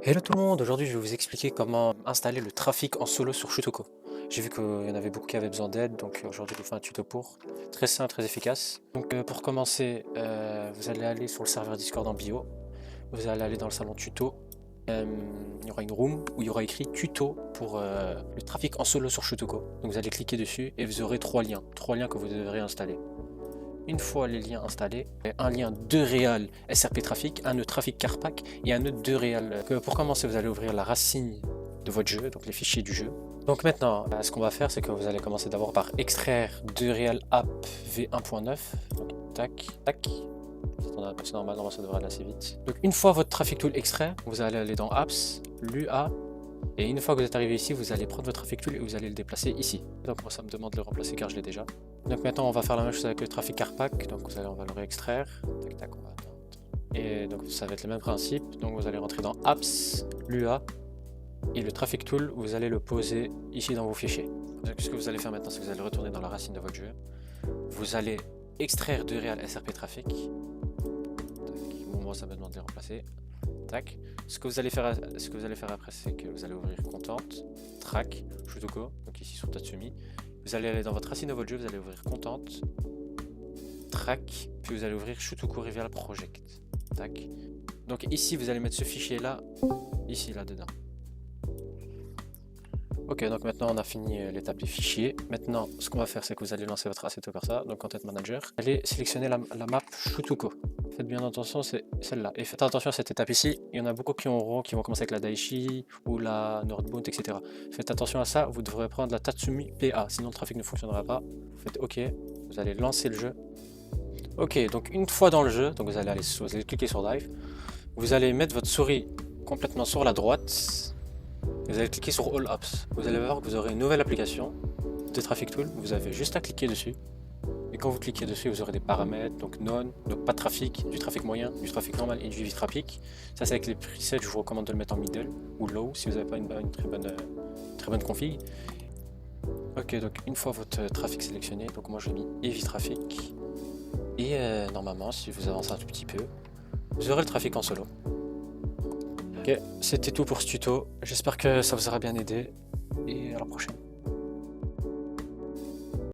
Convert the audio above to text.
Hello tout le monde, aujourd'hui je vais vous expliquer comment installer le trafic en solo sur Shutoko. J'ai vu qu'il y en avait beaucoup qui avaient besoin d'aide, donc aujourd'hui je vous fais un tuto pour. Très simple, très efficace. Donc pour commencer, vous allez aller sur le serveur Discord en bio, vous allez aller dans le salon tuto. Il y aura une room où il y aura écrit tuto pour le trafic en solo sur Shutoko. Donc vous allez cliquer dessus et vous aurez trois liens que vous devrez installer. Une fois les liens installés, un lien de Real SRP Traffic, un nœud Traffic Carpack et un nœud de Real. Pour commencer, vous allez ouvrir la racine de votre jeu, donc les fichiers du jeu. Donc maintenant, ce qu'on va faire, c'est que vous allez commencer d'abord par extraire de Real App v1.9. Donc tac, tac. C'est normal, normalement ça devrait aller assez vite. Donc une fois votre Traffic Tool extrait, vous allez aller dans Apps, l'UA, et une fois que vous êtes arrivé ici, vous allez prendre votre Traffic Tool et vous allez le déplacer ici. Donc moi ça me demande de le remplacer car je l'ai déjà. Donc maintenant on va faire la même chose avec le Traffic Carpack. Donc on va le réextraire. Tac tac, on va attendre. Et donc ça va être le même principe. Donc vous allez rentrer dans Apps, l'UA, et le Traffic Tool, vous allez le poser ici dans vos fichiers. Donc ce que vous allez faire maintenant, c'est que vous allez retourner dans la racine de votre jeu. Vous allez extraire de Real SRP Traffic. Bon, moi ça me demande de les remplacer. Tac. Ce que vous allez faire après, c'est que vous allez ouvrir Content, Track, Shutoko, donc ici sur Tatsumi. Vous allez aller dans votre racine de votre jeu, vous allez ouvrir Content, Track, puis vous allez ouvrir Shutoko Reveal Project. Tac. Donc ici, vous allez mettre ce fichier là, ici, là-dedans. Ok, donc maintenant on a fini l'étape des fichiers. Maintenant, ce qu'on va faire, c'est que vous allez lancer votre asset comme ça, donc Content Manager. Vous allez sélectionner la map Shutoko. Faites bien attention, c'est celle-là. Et faites attention à cette étape ici. Il y en a beaucoup qui vont commencer avec la Daishi ou la Nordbound, etc. Faites attention à ça, vous devrez prendre la Tatsumi PA, sinon le trafic ne fonctionnera pas. Vous faites OK, vous allez lancer le jeu. Ok, donc une fois dans le jeu, donc vous allez cliquer sur Dive. Vous allez mettre votre souris complètement sur la droite. Vous allez cliquer sur All Apps. Vous allez voir que vous aurez une nouvelle application de Traffic Tool. Vous avez juste à cliquer dessus. Et quand vous cliquez dessus, vous aurez des paramètres, donc non, donc pas de trafic, du trafic moyen, du trafic normal et du heavy traffic. Ça c'est avec les presets, je vous recommande de le mettre en middle ou low si vous n'avez pas une très bonne config. Ok, donc une fois votre trafic sélectionné, donc moi j'ai mis heavy traffic. Et normalement, si vous avancez un tout petit peu, vous aurez le trafic en solo. Ok, c'était tout pour ce tuto. J'espère que ça vous aura bien aidé et à la prochaine.